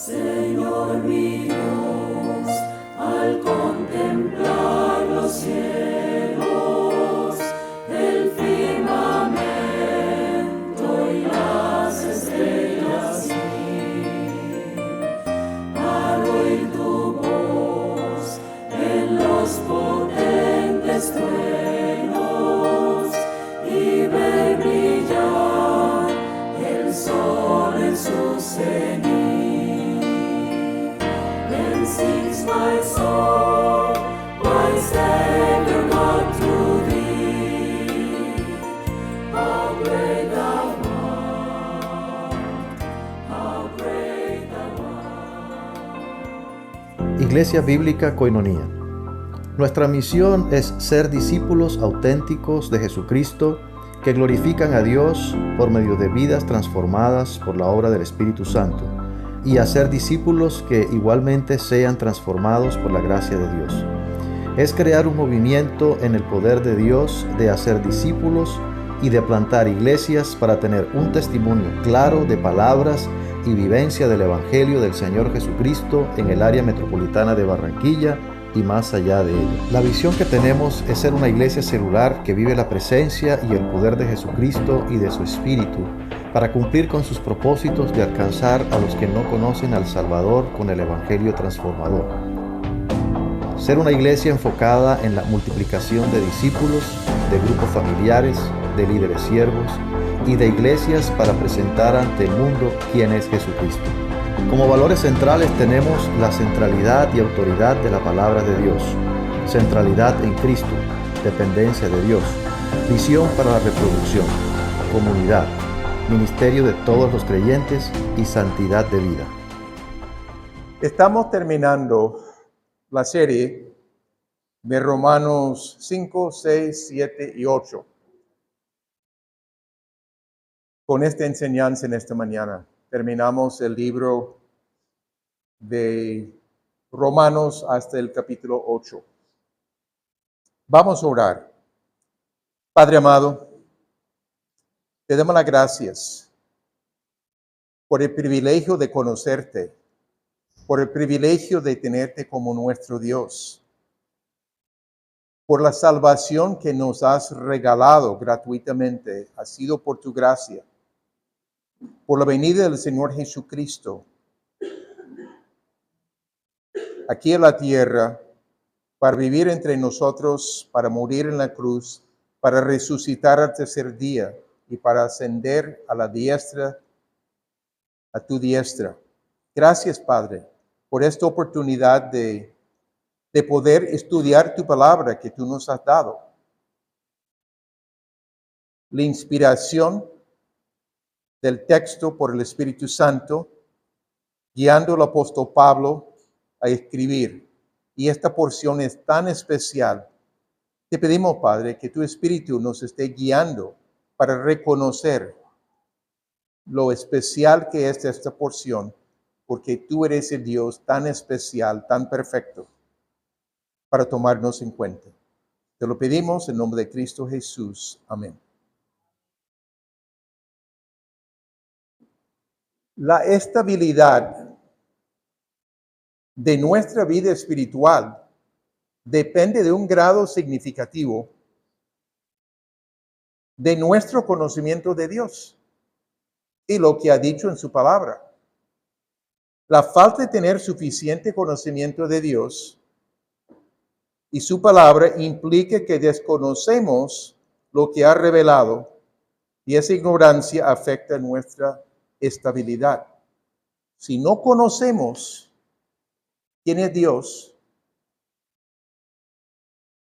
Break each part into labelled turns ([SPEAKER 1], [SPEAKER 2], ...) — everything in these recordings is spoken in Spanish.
[SPEAKER 1] Señor mi Dios, al contemplar los cielos, el firmamento y las estrellas, al oír tu voz en los potentes truenos y ver brillar el sol en su cenit. Then sings my soul, my Savior God to thee. How great thou art, how great thou art.
[SPEAKER 2] Iglesia Bíblica Koinonía. Nuestra misión es ser discípulos auténticos de Jesucristo que glorifican a Dios por medio de vidas transformadas por la obra del Espíritu Santo y hacer discípulos que igualmente sean transformados por la gracia de Dios. Es crear un movimiento en el poder de Dios de hacer discípulos y de plantar iglesias para tener un testimonio claro de palabras y vivencia del Evangelio del Señor Jesucristo en el área metropolitana de Barranquilla y más allá de ella. La visión que tenemos es ser una iglesia celular que vive la presencia y el poder de Jesucristo y de su Espíritu para cumplir con sus propósitos de alcanzar a los que no conocen al Salvador con el Evangelio transformador. Ser una iglesia enfocada en la multiplicación de discípulos, de grupos familiares, de líderes siervos y de iglesias para presentar ante el mundo quién es Jesucristo. Como valores centrales tenemos la centralidad y autoridad de la palabra de Dios, centralidad en Cristo, dependencia de Dios, visión para la reproducción, comunidad, ministerio de todos los creyentes y santidad de vida.
[SPEAKER 3] Estamos terminando la serie de Romanos 5, 6, 7 y 8 con esta enseñanza en esta mañana. Terminamos el libro de Romanos hasta el capítulo 8. Vamos a orar. Padre amado, te damos las gracias por el privilegio de conocerte, por el privilegio de tenerte como nuestro Dios, por la salvación que nos has regalado gratuitamente, ha sido por tu gracia, por la venida del Señor Jesucristo aquí en la tierra, para vivir entre nosotros, para morir en la cruz, para resucitar al tercer día y para ascender a la diestra, a tu diestra. Gracias, Padre, por esta oportunidad de poder estudiar tu palabra que tú nos has dado. La inspiración del texto por el Espíritu Santo, guiando al apóstol Pablo a escribir. Y esta porción es tan especial. Te pedimos, Padre, que tu Espíritu nos esté guiando para reconocer lo especial que es esta porción, porque tú eres el Dios tan especial, tan perfecto, para tomarnos en cuenta. Te lo pedimos en nombre de Cristo Jesús. Amén. La estabilidad de nuestra vida espiritual depende de un grado significativo de nuestro conocimiento de Dios y lo que ha dicho en su palabra. La falta de tener suficiente conocimiento de Dios y su palabra implica que desconocemos lo que ha revelado y esa ignorancia afecta nuestra estabilidad. Si no conocemos quién es Dios,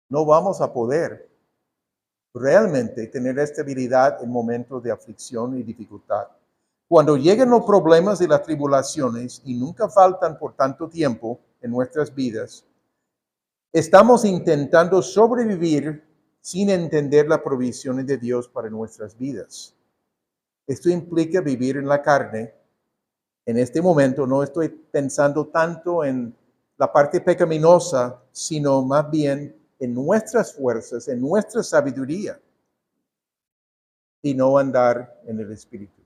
[SPEAKER 3] no vamos a poder realmente tener estabilidad en momentos de aflicción y dificultad. Cuando lleguen los problemas y las tribulaciones, y nunca faltan por tanto tiempo en nuestras vidas, estamos intentando sobrevivir sin entender las provisiones de Dios para nuestras vidas. Esto implica vivir en la carne. En este momento no estoy pensando tanto en la parte pecaminosa, sino más bien en nuestras fuerzas, en nuestra sabiduría, y no andar en el Espíritu.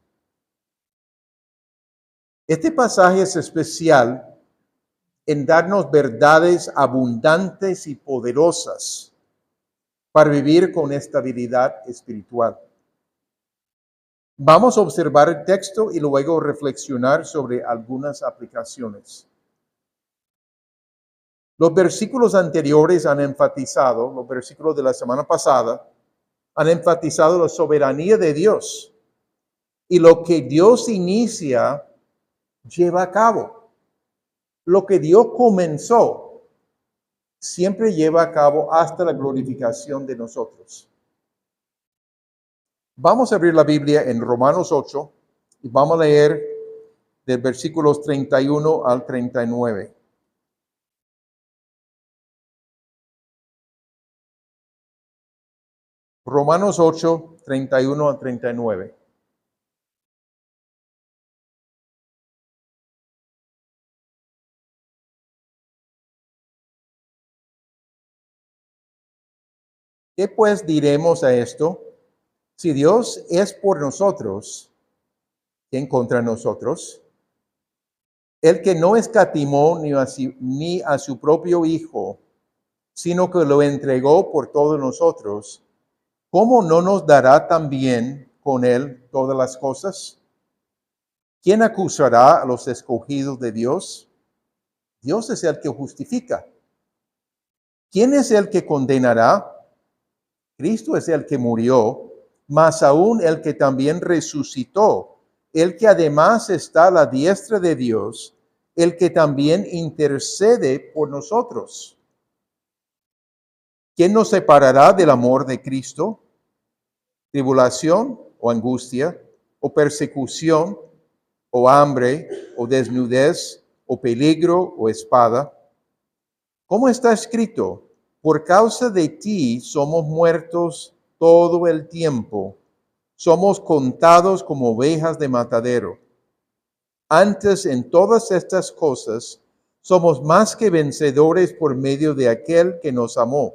[SPEAKER 3] Este pasaje es especial en darnos verdades abundantes y poderosas para vivir con estabilidad espiritual. Vamos a observar el texto y luego reflexionar sobre algunas aplicaciones. Los versículos anteriores han enfatizado, los versículos de la semana pasada, han enfatizado la soberanía de Dios y lo que Dios inicia lleva a cabo. Lo que Dios comenzó siempre lleva a cabo hasta la glorificación de nosotros. Vamos a abrir la Biblia en Romanos 8 y vamos a leer del versículos 31 al 39. Romanos 8, 31 al 39. ¿Qué pues diremos a esto? Si Dios es por nosotros, ¿quién contra nosotros? El que no escatimó ni a su propio Hijo, sino que lo entregó por todos nosotros, ¿cómo no nos dará también con él todas las cosas? ¿Quién acusará a los escogidos de Dios? Dios es el que justifica. ¿Quién es el que condenará? Cristo es el que murió, mas aún el que también resucitó, el que además está a la diestra de Dios, el que también intercede por nosotros. ¿Quién nos separará del amor de Cristo? ¿Tribulación o angustia, o persecución, o hambre, o desnudez, o peligro, o espada? ¿Cómo está escrito? Por causa de ti somos muertos todo el tiempo. Somos contados como ovejas de matadero. Antes, en todas estas cosas, somos más que vencedores por medio de aquel que nos amó.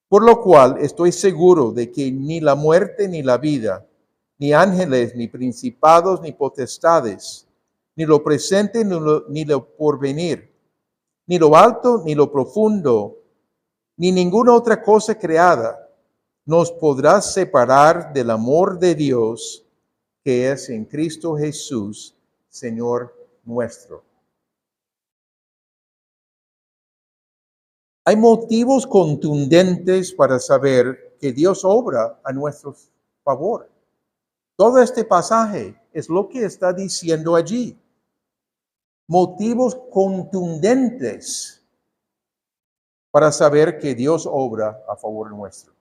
[SPEAKER 3] Por lo cual estoy seguro de que ni la muerte ni la vida, ni ángeles, ni principados, ni potestades, ni lo presente, ni lo porvenir, ni lo alto, ni lo profundo, ni ninguna otra cosa creada nos podrá separar del amor de Dios que es en Cristo Jesús, Señor nuestro. Hay motivos contundentes para saber que Dios obra a nuestro favor. Todo este pasaje es lo que está diciendo allí. Motivos contundentes para saber que Dios obra a favor nuestro.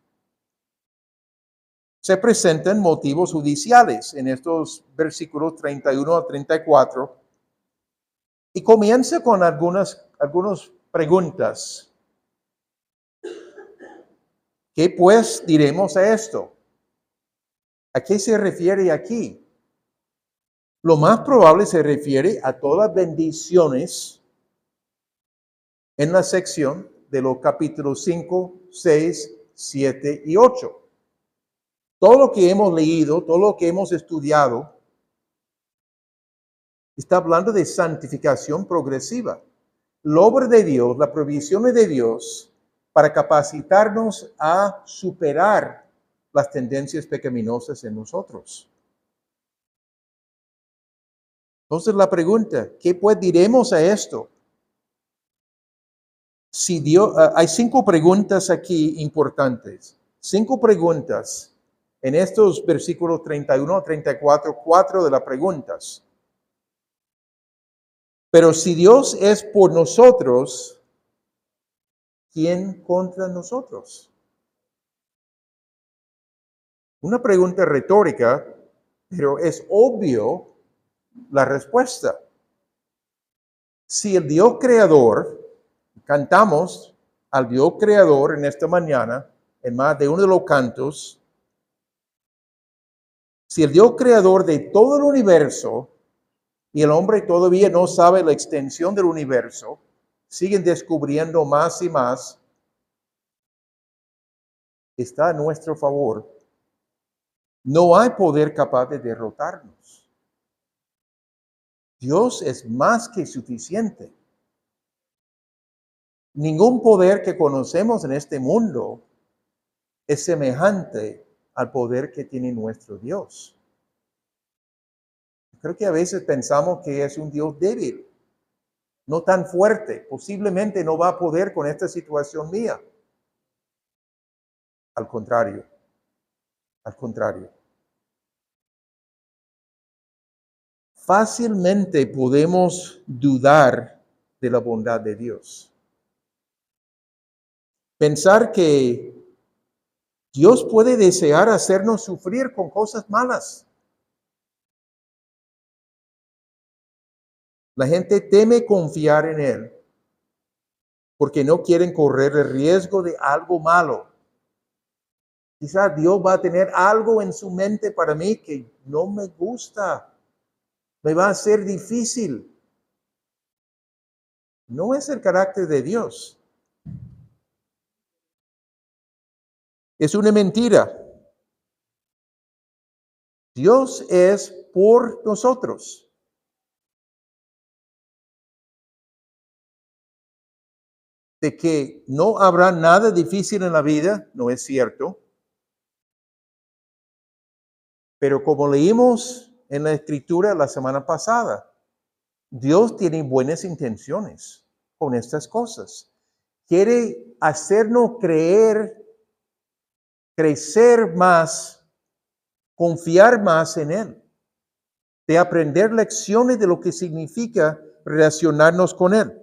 [SPEAKER 3] Se presentan motivos judiciales en estos versículos 31 a 34 y comienza con algunas preguntas. ¿Qué pues diremos a esto? ¿A qué se refiere aquí? Lo más probable se refiere a todas bendiciones en la sección de los capítulos 5, 6, 7 y 8. Todo lo que hemos leído, todo lo que hemos estudiado, está hablando de santificación progresiva. La obra de Dios, la provisión de Dios para capacitarnos a superar las tendencias pecaminosas en nosotros. Entonces la pregunta, ¿qué pues diremos a esto? Si Dios, hay 5 preguntas aquí importantes. 5 preguntas en estos versículos 31 a 34, 4 de las preguntas. Pero si Dios es por nosotros, ¿quién contra nosotros? Una pregunta retórica, pero es obvio la respuesta. Si el Dios creador, cantamos al Dios creador en esta mañana, en más de uno de los cantos, si el Dios creador de todo el universo y el hombre todavía no sabe la extensión del universo, siguen descubriendo más y más, está a nuestro favor. No hay poder capaz de derrotarnos. Dios es más que suficiente. Ningún poder que conocemos en este mundo es semejante al poder que tiene nuestro Dios. Creo que a veces pensamos que es un Dios débil, no tan fuerte. Posiblemente no va a poder con esta situación mía. Al contrario, al contrario. Fácilmente podemos dudar de la bondad de Dios. Pensar que Dios puede desear hacernos sufrir con cosas malas. La gente teme confiar en Él porque no quieren correr el riesgo de algo malo. Quizás Dios va a tener algo en su mente para mí que no me gusta. Me va a ser difícil. No es el carácter de Dios. Es una mentira. Dios es por nosotros. De que no habrá nada difícil en la vida, no es cierto. Pero como leímos en la escritura la semana pasada, Dios tiene buenas intenciones con estas cosas. Quiere hacernos crecer más, confiar más en Él, de aprender lecciones de lo que significa relacionarnos con Él.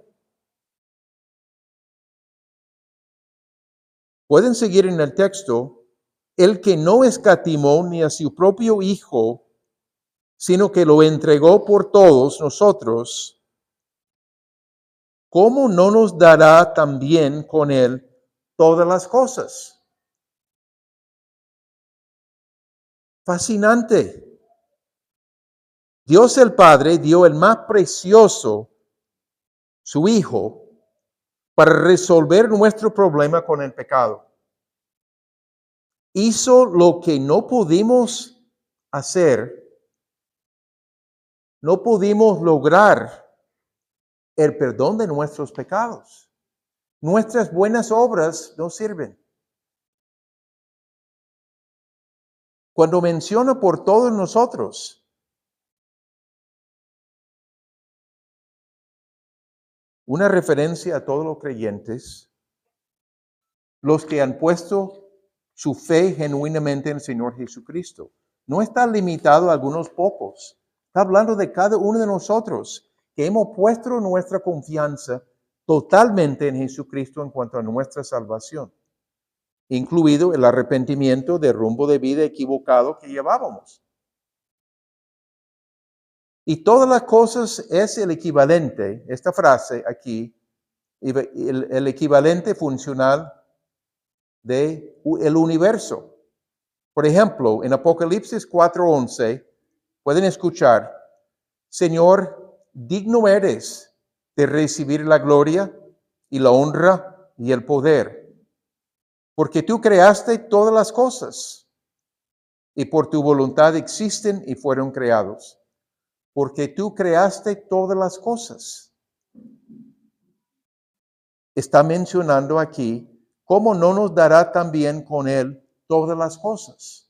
[SPEAKER 3] Pueden seguir en el texto. El que no escatimó ni a su propio Hijo, sino que lo entregó por todos nosotros, ¿cómo no nos dará también con Él todas las cosas? Fascinante. Dios el Padre dio el más precioso, su Hijo, para resolver nuestro problema con el pecado. Hizo lo que no pudimos hacer, no pudimos lograr el perdón de nuestros pecados. Nuestras buenas obras no sirven. Cuando menciona por todos nosotros, una referencia a todos los creyentes, los que han puesto su fe genuinamente en el Señor Jesucristo. No está limitado a algunos pocos. Está hablando de cada uno de nosotros que hemos puesto nuestra confianza totalmente en Jesucristo en cuanto a nuestra salvación, incluido el arrepentimiento del rumbo de vida equivocado que llevábamos. Y todas las cosas es el equivalente, esta frase aquí, el equivalente funcional de el universo. Por ejemplo, en Apocalipsis 4:11, pueden escuchar, Señor, digno eres de recibir la gloria y la honra y el poder, porque tú creaste todas las cosas y por tu voluntad existen y fueron creados, porque tú creaste todas las cosas. Está mencionando aquí, ¿cómo no nos dará también con Él todas las cosas?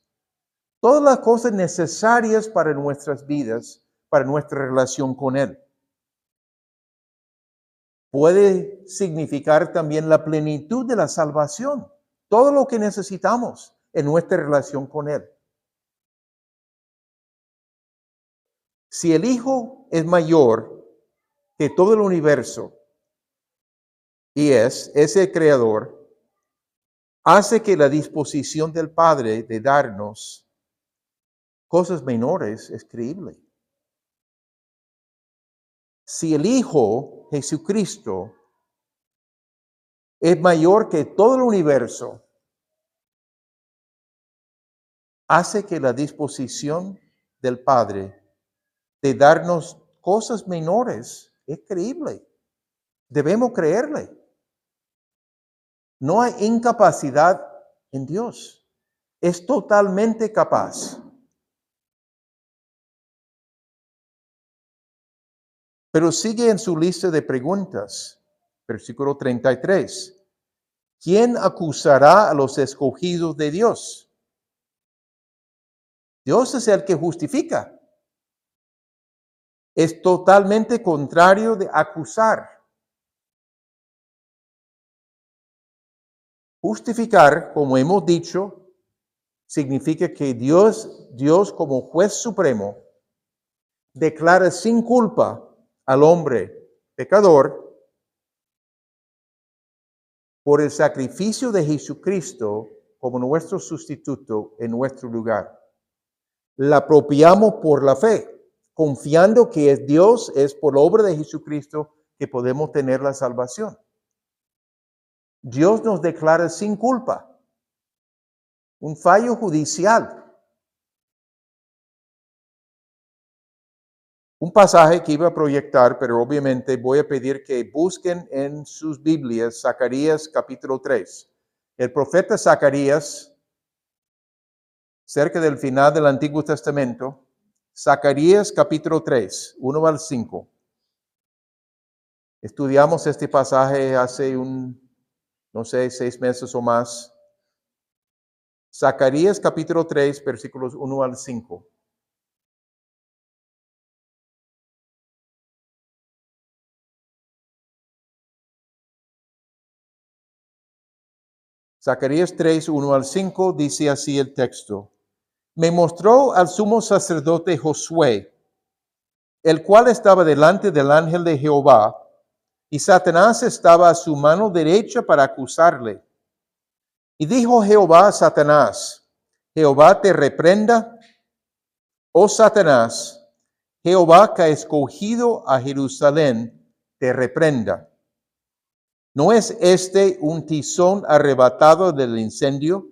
[SPEAKER 3] Todas las cosas necesarias para nuestras vidas, para nuestra relación con Él. Puede significar también la plenitud de la salvación, todo lo que necesitamos en nuestra relación con Él. Si el Hijo es mayor que todo el universo y es el Creador, hace que la disposición del Padre de darnos cosas menores es creíble. Si el Hijo, Jesucristo, es mayor que todo el universo, hace que la disposición del Padre de darnos cosas menores es creíble. Debemos creerle. No hay incapacidad en Dios. Es totalmente capaz. Pero sigue en su lista de preguntas. Versículo 33. ¿Quién acusará a los escogidos de Dios? Dios es el que justifica. Es totalmente contrario de acusar. Justificar, como hemos dicho, significa que Dios como juez supremo declara sin culpa al hombre pecador por el sacrificio de Jesucristo como nuestro sustituto en nuestro lugar. La apropiamos por la fe, confiando que es por la obra de Jesucristo que podemos tener la salvación. Dios nos declara sin culpa. Un fallo judicial. Un pasaje que iba a proyectar, pero obviamente voy a pedir que busquen en sus Biblias Zacarías capítulo 3. El profeta Zacarías, cerca del final del Antiguo Testamento, Zacarías capítulo 3, 1 al 5. Estudiamos este pasaje hace 6 meses o más. Zacarías capítulo 3, versículos 1 al 5. Zacarías 3, 1 al 5 dice así el texto. Me mostró al sumo sacerdote Josué, el cual estaba delante del ángel de Jehová, y Satanás estaba a su mano derecha para acusarle. Y dijo Jehová a Satanás, Jehová te reprenda, oh Satanás, Jehová que ha escogido a Jerusalén, te reprenda. ¿No es este un tizón arrebatado del incendio?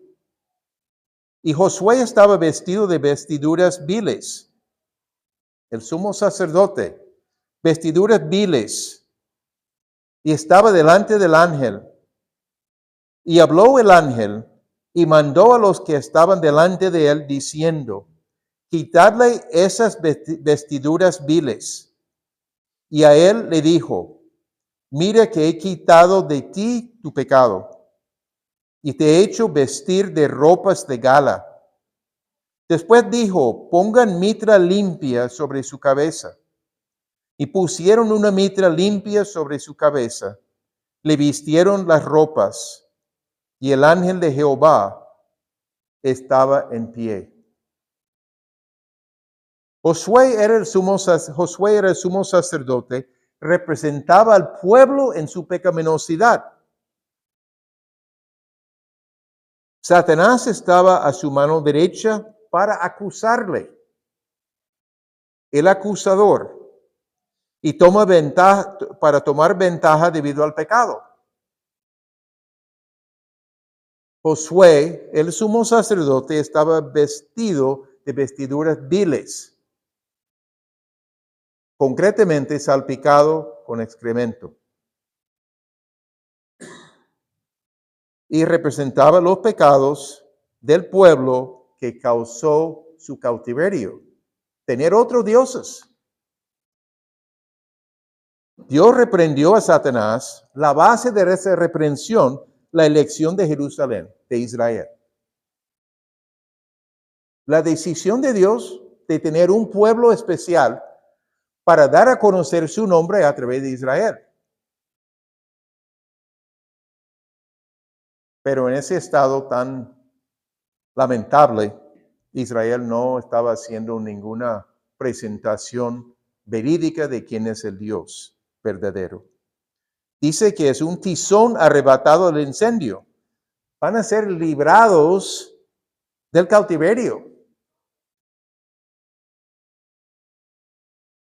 [SPEAKER 3] Y Josué estaba vestido de vestiduras viles. El sumo sacerdote, vestiduras viles. Y estaba delante del ángel. Y habló el ángel y mandó a los que estaban delante de él diciendo, quitadle esas vestiduras viles. Y a él le dijo, mira que he quitado de ti tu pecado y te he hecho vestir de ropas de gala. Después dijo, pongan mitra limpia sobre su cabeza. Y pusieron una mitra limpia sobre su cabeza. Le vistieron las ropas y el ángel de Jehová estaba en pie. Josué era el sumo sacerdote, representaba al pueblo en su pecaminosidad. Satanás estaba a su mano derecha para acusarle. El acusador. Y para tomar ventaja debido al pecado. Josué, el sumo sacerdote, estaba vestido de vestiduras viles, concretamente salpicado con excremento. Y representaba los pecados del pueblo que causó su cautiverio. Tener otros dioses. Dios reprendió a Satanás. La base de esa reprensión, la elección de Jerusalén, de Israel. La decisión de Dios de tener un pueblo especial para dar a conocer su nombre a través de Israel. Pero en ese estado tan lamentable, Israel no estaba haciendo ninguna presentación verídica de quién es el Dios verdadero. Dice que es un tizón arrebatado del incendio. Van a ser librados del cautiverio.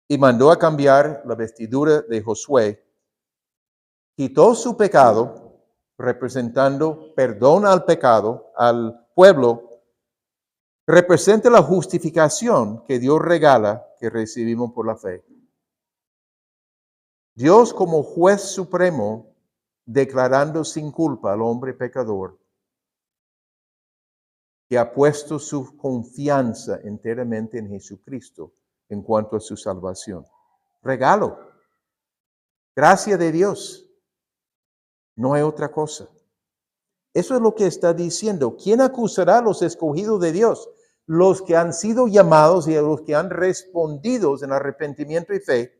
[SPEAKER 3] Y mandó a cambiar la vestidura de Josué. Quitó su pecado, representando perdón al pecado, al pueblo. Representa la justificación que Dios regala, que recibimos por la fe. Dios como juez supremo, declarando sin culpa al hombre pecador, que ha puesto su confianza enteramente en Jesucristo en cuanto a su salvación. Regalo. Gracia de Dios. No hay otra cosa. Eso es lo que está diciendo. ¿Quién acusará a los escogidos de Dios? Los que han sido llamados y a los que han respondido en arrepentimiento y fe.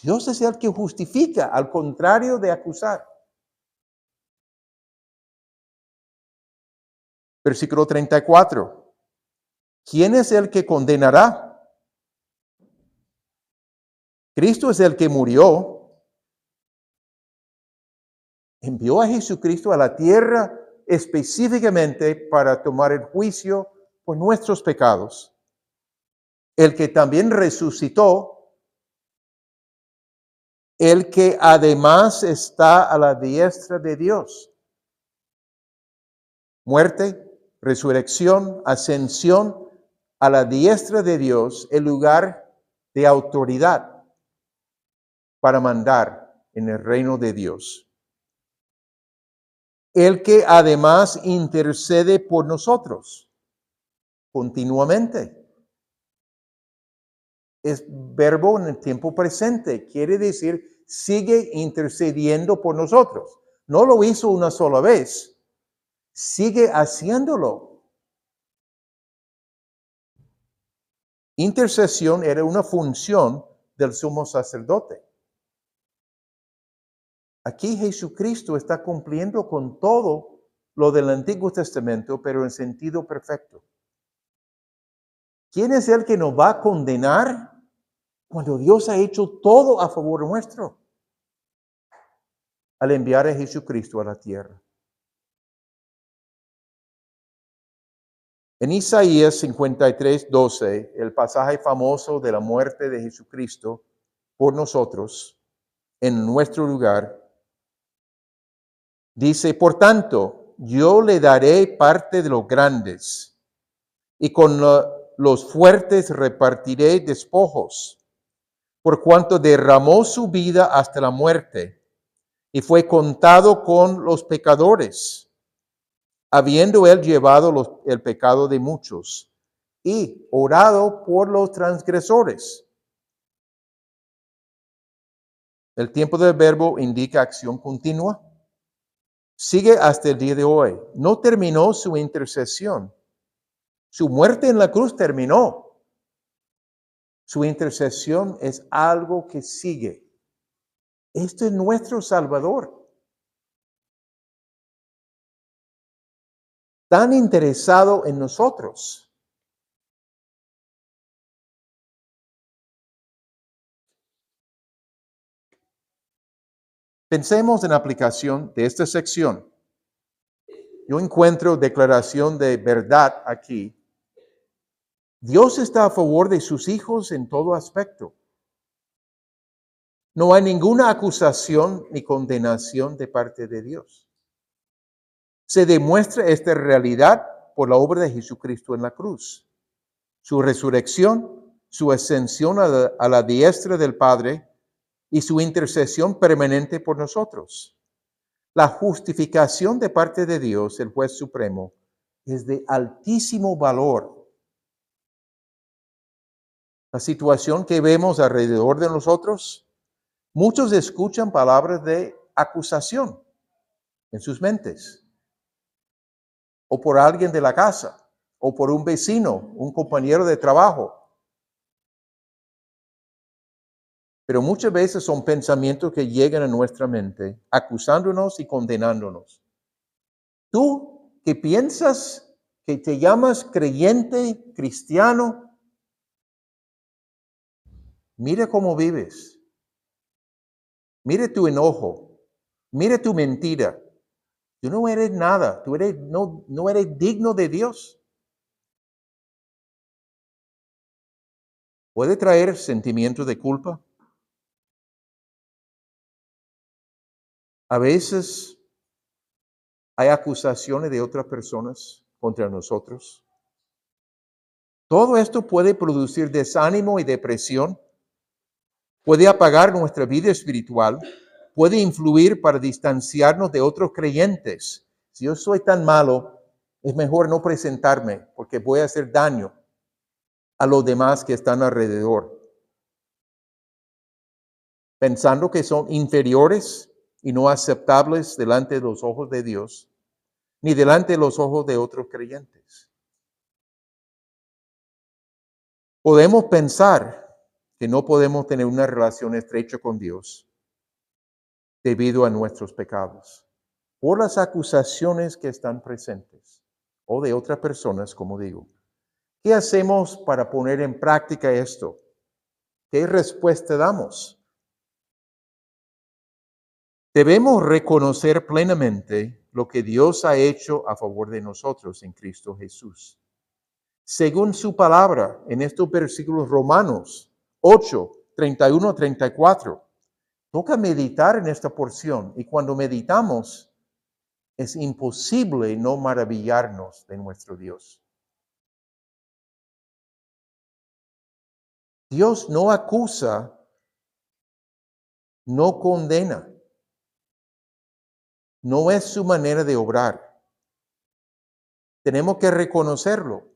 [SPEAKER 3] Dios es el que justifica, al contrario de acusar. Versículo 34. ¿Quién es el que condenará? Cristo es el que murió. Envió a Jesucristo a la tierra específicamente para tomar el juicio por nuestros pecados. El que también resucitó, el que además está a la diestra de Dios. Muerte, resurrección, ascensión a la diestra de Dios, el lugar de autoridad para mandar en el reino de Dios. El que además intercede por nosotros continuamente. Es verbo en el tiempo presente, quiere decir sigue intercediendo por nosotros. No lo hizo una sola vez, sigue haciéndolo. Intercesión era una función del sumo sacerdote. Aquí Jesucristo está cumpliendo con todo lo del Antiguo Testamento, pero en sentido perfecto. ¿Quién es el que nos va a condenar cuando Dios ha hecho todo a favor nuestro? Al enviar a Jesucristo a la tierra. En Isaías 53:12, el pasaje famoso de la muerte de Jesucristo por nosotros en nuestro lugar, dice, por tanto, yo le daré parte de los grandes, y con los fuertes repartiré despojos, por cuanto derramó su vida hasta la muerte, y fue contado con los pecadores, habiendo él llevado el pecado de muchos, y orado por los transgresores. El tiempo del verbo indica acción continua. Sigue hasta el día de hoy. No terminó su intercesión. Su muerte en la cruz terminó. Su intercesión es algo que sigue. Este es nuestro Salvador. Tan interesado en nosotros. Pensemos en la aplicación de esta sección. Yo encuentro declaración de verdad aquí. Dios está a favor de sus hijos en todo aspecto. No hay ninguna acusación ni condenación de parte de Dios. Se demuestra esta realidad por la obra de Jesucristo en la cruz. Su resurrección, su ascensión a la diestra del Padre y su intercesión permanente por nosotros. La justificación de parte de Dios, el juez supremo, es de altísimo valor. La situación que vemos alrededor de nosotros, muchos escuchan palabras de acusación en sus mentes, o por alguien de la casa, o por un vecino, un compañero de trabajo. Pero muchas veces son pensamientos que llegan a nuestra mente, acusándonos y condenándonos. Tú que piensas que te llamas creyente, cristiano, mira cómo vives. Mira tu enojo. Mira tu mentira. Tú no eres nada. Tú no eres digno de Dios. ¿Puede traer sentimientos de culpa? A veces hay acusaciones de otras personas contra nosotros. Todo esto puede producir desánimo y depresión. Puede apagar nuestra vida espiritual. Puede influir para distanciarnos de otros creyentes. Si yo soy tan malo, es mejor no presentarme porque voy a hacer daño a los demás que están alrededor, pensando que son inferiores y no aceptables delante de los ojos de Dios, ni delante de los ojos de otros creyentes. Podemos pensar que no podemos tener una relación estrecha con Dios debido a nuestros pecados, por las acusaciones que están presentes, o de otras personas, como digo. ¿Qué hacemos para poner en práctica esto? ¿Qué respuesta damos? Debemos reconocer plenamente lo que Dios ha hecho a favor de nosotros en Cristo Jesús. Según su palabra, en estos versículos Romanos 8, 31, 34, toca meditar en esta porción, y cuando meditamos, es imposible no maravillarnos de nuestro Dios. Dios no acusa, no condena. No es su manera de obrar. Tenemos que reconocerlo.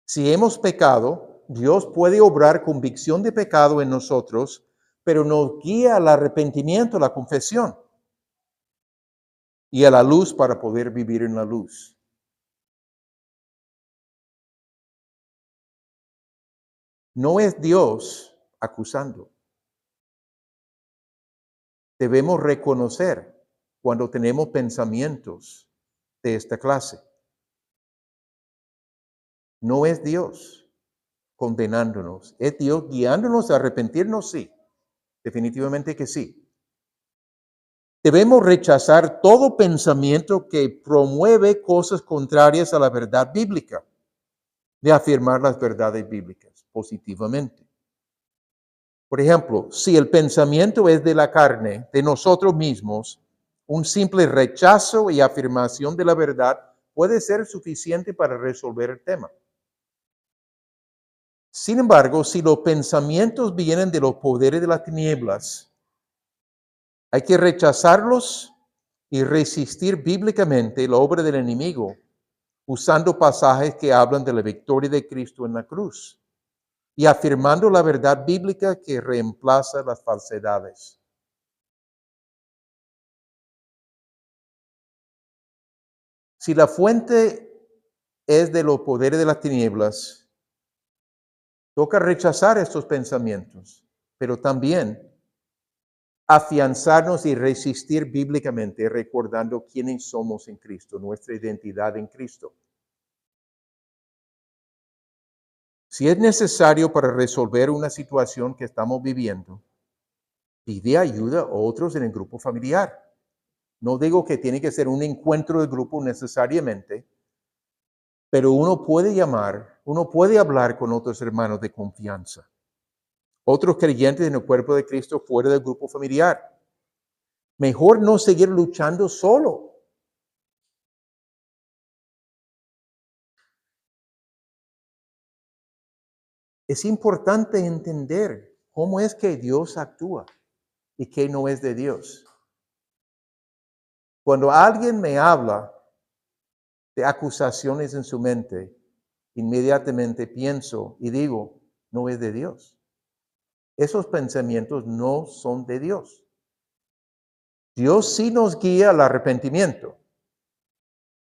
[SPEAKER 3] Si hemos pecado, Dios puede obrar convicción de pecado en nosotros, pero nos guía al arrepentimiento, a la confesión y a la luz para poder vivir en la luz. No es Dios acusando. Debemos reconocer cuando tenemos pensamientos de esta clase. No es Dios condenándonos. ¿Es Dios guiándonos a arrepentirnos? Sí, definitivamente que sí. Debemos rechazar todo pensamiento que promueve cosas contrarias a la verdad bíblica, de afirmar las verdades bíblicas positivamente. Por ejemplo, si el pensamiento es de la carne, de nosotros mismos, un simple rechazo y afirmación de la verdad puede ser suficiente para resolver el tema. Sin embargo, si los pensamientos vienen de los poderes de las tinieblas, hay que rechazarlos y resistir bíblicamente la obra del enemigo, usando pasajes que hablan de la victoria de Cristo en la cruz y afirmando la verdad bíblica que reemplaza las falsedades. Si la fuente es de los poderes de las tinieblas, toca rechazar estos pensamientos, pero también afianzarnos y resistir bíblicamente, recordando quiénes somos en Cristo, nuestra identidad en Cristo. Si es necesario para resolver una situación que estamos viviendo, pide ayuda a otros en el grupo familiar. No digo que tiene que ser un encuentro de grupo necesariamente, pero uno puede hablar con otros hermanos de confianza, otros creyentes en el cuerpo de Cristo fuera del grupo familiar. Mejor no seguir luchando solo. Es importante entender cómo es que Dios actúa y qué no es de Dios. Cuando alguien me habla de acusaciones en su mente, inmediatamente pienso y digo, no es de Dios. Esos pensamientos no son de Dios. Dios sí nos guía al arrepentimiento,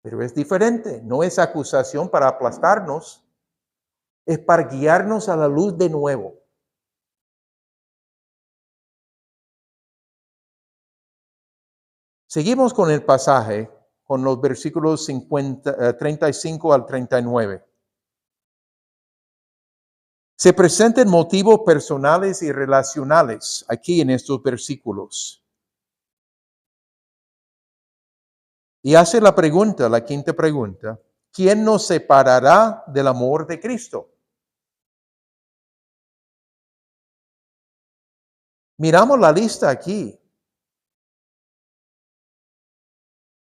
[SPEAKER 3] pero es diferente. No es acusación para aplastarnos, es para guiarnos a la luz de nuevo. Seguimos con el pasaje, con los versículos 35 al 39. Se presentan motivos personales y relacionales aquí en estos versículos. Y hace la pregunta, la quinta pregunta, ¿quién nos separará del amor de Cristo? Miramos la lista aquí.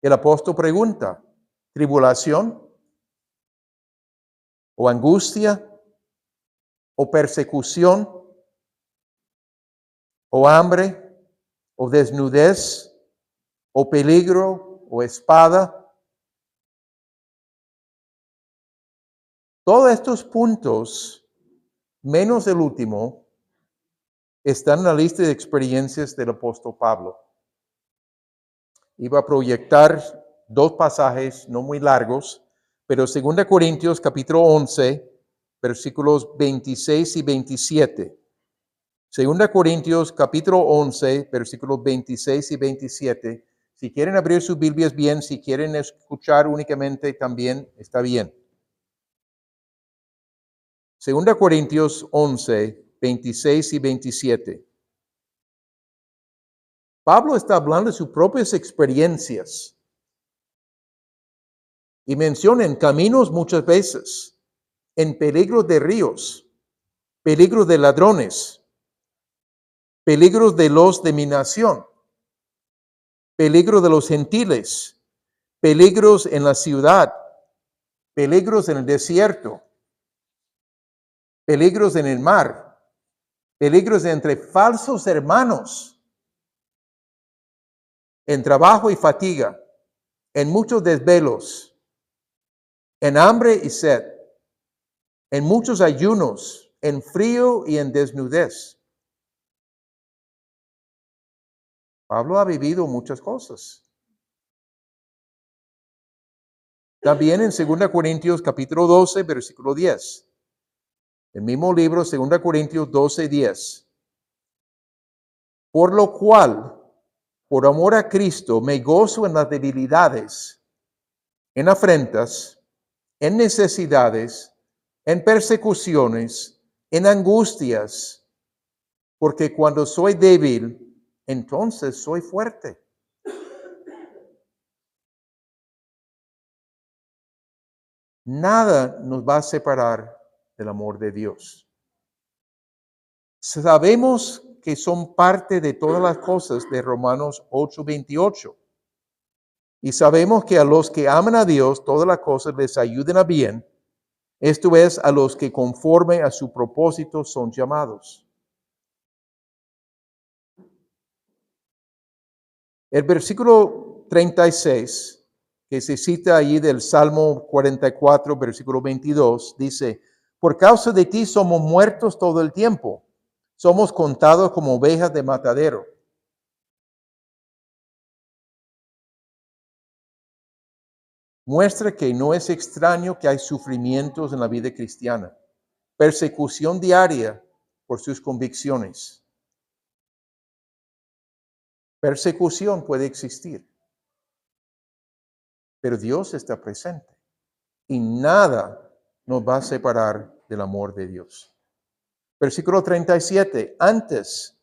[SPEAKER 3] El apóstol pregunta, ¿tribulación? ¿O angustia? ¿O persecución? ¿O hambre? ¿O desnudez? ¿O peligro? ¿O espada? Todos estos puntos, menos el último, están en la lista de experiencias del apóstol Pablo. Iba a proyectar dos pasajes no muy largos, pero 2 Corintios capítulo 11, versículos 26 y 27. 2 Corintios capítulo 11, versículos 26 y 27. Si quieren abrir sus Biblias bien, si quieren escuchar únicamente también, está bien. 2 Corintios 11, 26 y 27. Pablo está hablando de sus propias experiencias y menciona en caminos muchas veces, en peligros de ríos, peligros de ladrones, peligros de los de mi nación, peligros de los gentiles, peligros en la ciudad, peligros en el desierto, peligros en el mar, peligros entre falsos hermanos, en trabajo y fatiga, en muchos desvelos, en hambre y sed, en muchos ayunos, en frío y en desnudez. Pablo ha vivido muchas cosas. También en 2 Corintios capítulo 12, versículo 10. El mismo libro, 2 Corintios 12, 10. Por lo cual, por amor a Cristo, me gozo en las debilidades, en afrentas, en necesidades, en persecuciones, en angustias, porque cuando soy débil, entonces soy fuerte. Nada nos va a separar del amor de Dios. Sabemos que son parte de todas las cosas de Romanos 8:28. Y sabemos que a los que aman a Dios, todas las cosas les ayudan a bien. Esto es, a los que conforme a su propósito son llamados. El versículo 36, que se cita allí del Salmo 44, versículo 22, dice, por causa de ti somos muertos todo el tiempo. Somos contados como ovejas de matadero. Muestra que no es extraño que hay sufrimientos en la vida cristiana, persecución diaria por sus convicciones. Persecución puede existir, pero Dios está presente y nada nos va a separar del amor de Dios. Versículo 37, antes,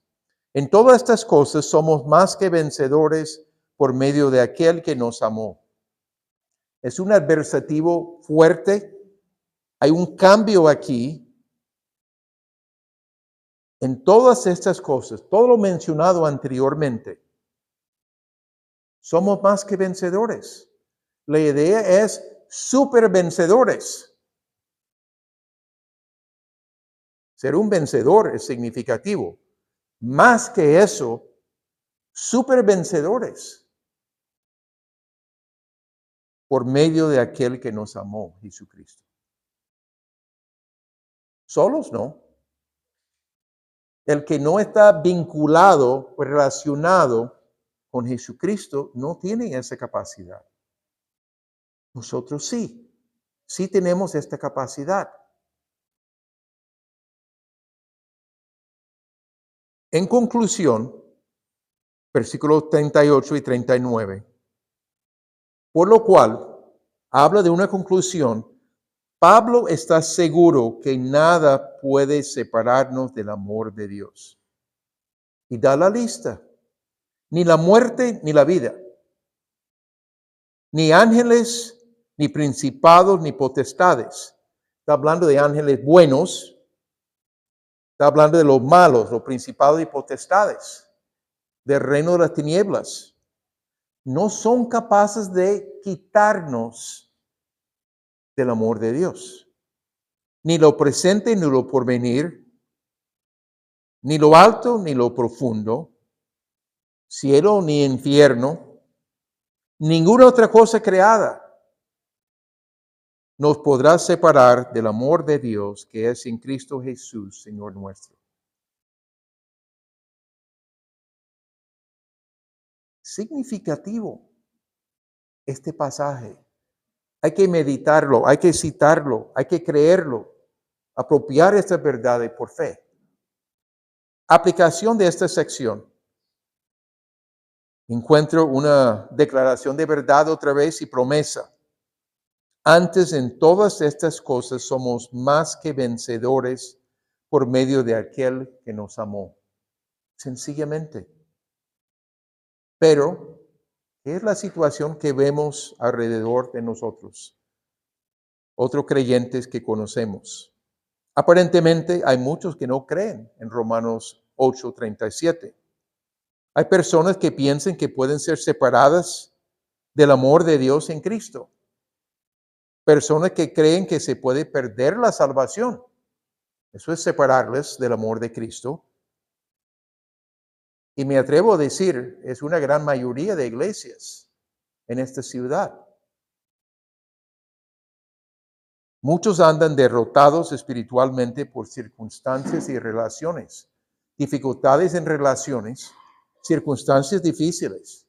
[SPEAKER 3] en todas estas cosas somos más que vencedores por medio de aquel que nos amó. Es un adversativo fuerte. Hay un cambio aquí. En todas estas cosas, todo lo mencionado anteriormente, somos más que vencedores. La idea es super vencedores. Ser un vencedor es significativo. Más que eso, super vencedores. Por medio de aquel que nos amó, Jesucristo. Solos no. El que no está vinculado o relacionado con Jesucristo no tiene esa capacidad. Nosotros sí tenemos esta capacidad. En conclusión, versículos 38 y 39, por lo cual habla de una conclusión. Pablo está seguro que nada puede separarnos del amor de Dios. Y da la lista. Ni la muerte ni la vida. Ni ángeles, ni principados, ni potestades. Está hablando de ángeles buenos. Está hablando de los malos, los principados y potestades. Del reino de las tinieblas. No son capaces de quitarnos del amor de Dios. Ni lo presente, ni lo porvenir, ni lo alto, ni lo profundo, cielo, ni infierno, ninguna otra cosa creada nos podrá separar del amor de Dios que es en Cristo Jesús, Señor nuestro? Significativo este pasaje. Hay que meditarlo, hay que citarlo, hay que creerlo, apropiar esta verdad por fe. Aplicación de esta sección. Encuentro una declaración de verdad otra vez y promesa. Antes en todas estas cosas somos más que vencedores por medio de aquel que nos amó. Sencillamente. Pero, ¿qué es la situación que vemos alrededor de nosotros? Otros creyentes que conocemos. Aparentemente hay muchos que no creen en Romanos 8:37. Hay personas que piensan que pueden ser separadas del amor de Dios en Cristo. Personas que creen que se puede perder la salvación. Eso es separarles del amor de Cristo. Y me atrevo a decir, es una gran mayoría de iglesias en esta ciudad. Muchos andan derrotados espiritualmente por circunstancias y relaciones, dificultades en relaciones, circunstancias difíciles.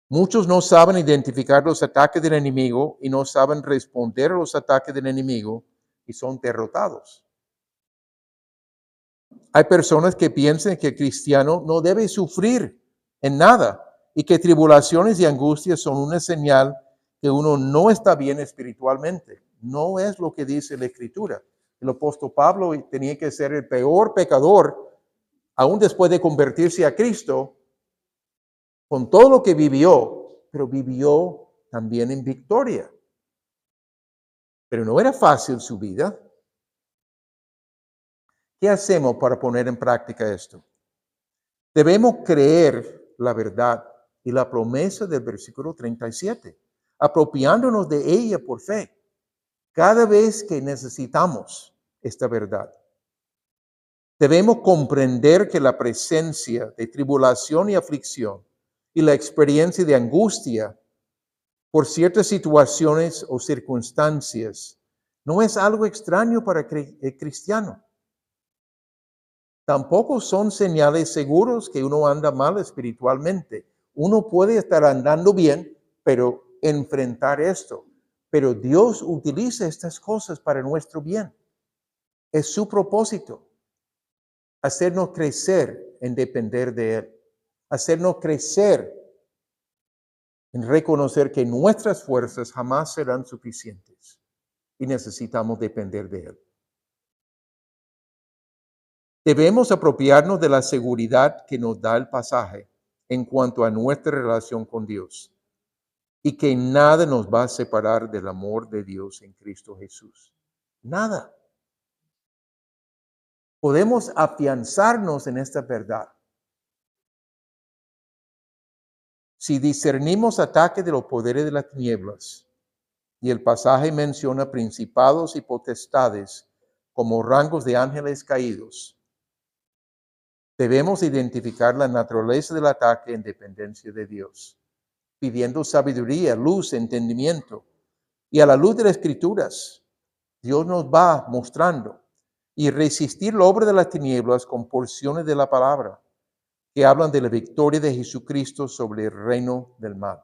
[SPEAKER 3] Muchos no saben identificar los ataques del enemigo y no saben responder a los ataques del enemigo y son derrotados. Hay personas que piensan que el cristiano no debe sufrir en nada y que tribulaciones y angustias son una señal que uno no está bien espiritualmente. No es lo que dice la Escritura. El apóstol Pablo tenía que ser el peor pecador, aún después de convertirse a Cristo, con todo lo que vivió, pero vivió también en victoria. Pero no era fácil su vida. ¿Qué hacemos para poner en práctica esto? Debemos creer la verdad y la promesa del versículo 37, apropiándonos de ella por fe, cada vez que necesitamos esta verdad. Debemos comprender que la presencia de tribulación y aflicción y la experiencia de angustia por ciertas situaciones o circunstancias no es algo extraño para el cristiano. Tampoco son señales seguros que uno anda mal espiritualmente. Uno puede estar andando bien, pero enfrentar esto. Pero Dios utiliza estas cosas para nuestro bien. Es su propósito. Hacernos crecer en depender de Él. Hacernos crecer en reconocer que nuestras fuerzas jamás serán suficientes y necesitamos depender de Él. Debemos apropiarnos de la seguridad que nos da el pasaje en cuanto a nuestra relación con Dios y que nada nos va a separar del amor de Dios en Cristo Jesús. Nada. Podemos afianzarnos en esta verdad. Si discernimos ataques de los poderes de las tinieblas, y el pasaje menciona principados y potestades como rangos de ángeles caídos, debemos identificar la naturaleza del ataque en dependencia de Dios, pidiendo sabiduría, luz, entendimiento. Y a la luz de las Escrituras, Dios nos va mostrando y resistir la obra de las tinieblas con porciones de la palabra que hablan de la victoria de Jesucristo sobre el reino del mal.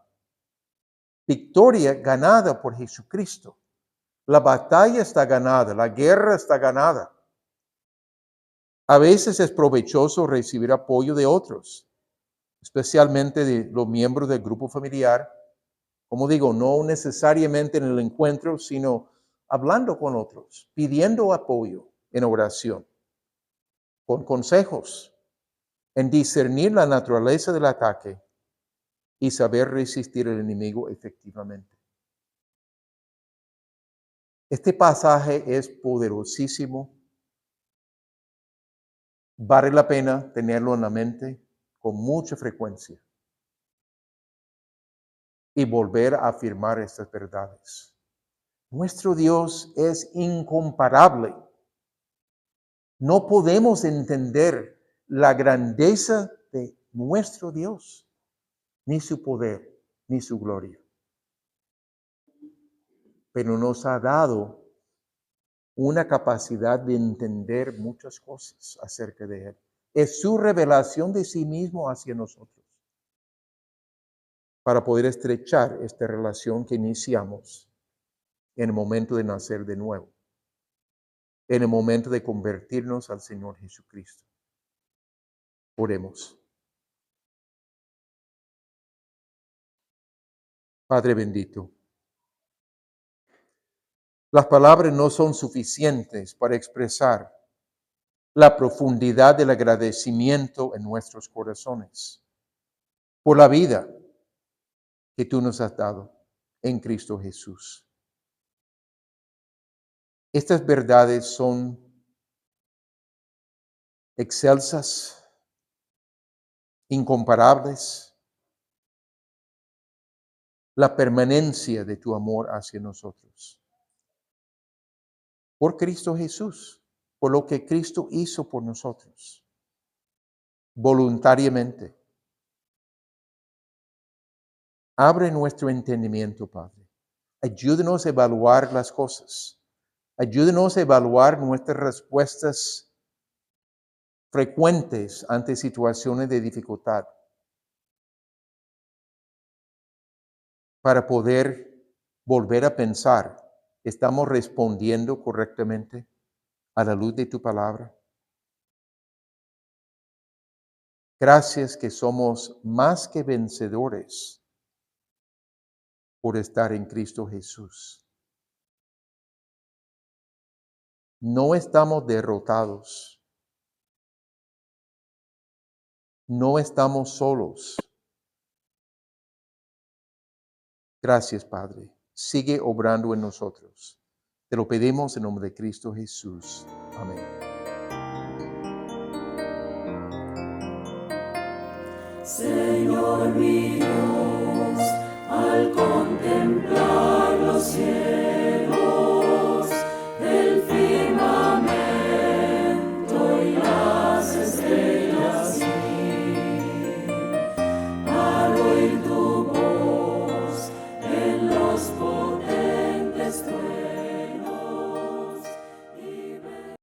[SPEAKER 3] Victoria ganada por Jesucristo. La batalla está ganada, la guerra está ganada. A veces es provechoso recibir apoyo de otros, especialmente de los miembros del grupo familiar. Como digo, no necesariamente en el encuentro, sino hablando con otros, pidiendo apoyo en oración, con consejos, en discernir la naturaleza del ataque y saber resistir al enemigo efectivamente. Este pasaje es poderosísimo. Vale la pena tenerlo en la mente con mucha frecuencia y volver a afirmar estas verdades. Nuestro Dios es incomparable. No podemos entender la grandeza de nuestro Dios, ni su poder, ni su gloria. pero nos ha dado una capacidad de entender muchas cosas acerca de Él. Es su revelación de sí mismo hacia nosotros para poder estrechar esta relación que iniciamos en el momento de nacer de nuevo, en el momento de convertirnos al Señor Jesucristo. Oremos. Padre bendito, las palabras no son suficientes para expresar la profundidad del agradecimiento en nuestros corazones por la vida que tú nos has dado en Cristo Jesús. Estas verdades son excelsas, incomparables. La permanencia de tu amor hacia nosotros. Por Cristo Jesús, por lo que Cristo hizo por nosotros, voluntariamente. Abre nuestro entendimiento, Padre. Ayúdenos a evaluar las cosas. Ayúdenos a evaluar nuestras respuestas frecuentes ante situaciones de dificultad, para poder volver a pensar, ¿estamos respondiendo correctamente a la luz de tu palabra? Gracias que somos más que vencedores por estar en Cristo Jesús. No estamos derrotados. No estamos solos. Gracias, Padre. Sigue obrando en nosotros. Te lo pedimos en nombre de Cristo Jesús. Amén.
[SPEAKER 1] Señor mi Dios, al contemplar los cielos,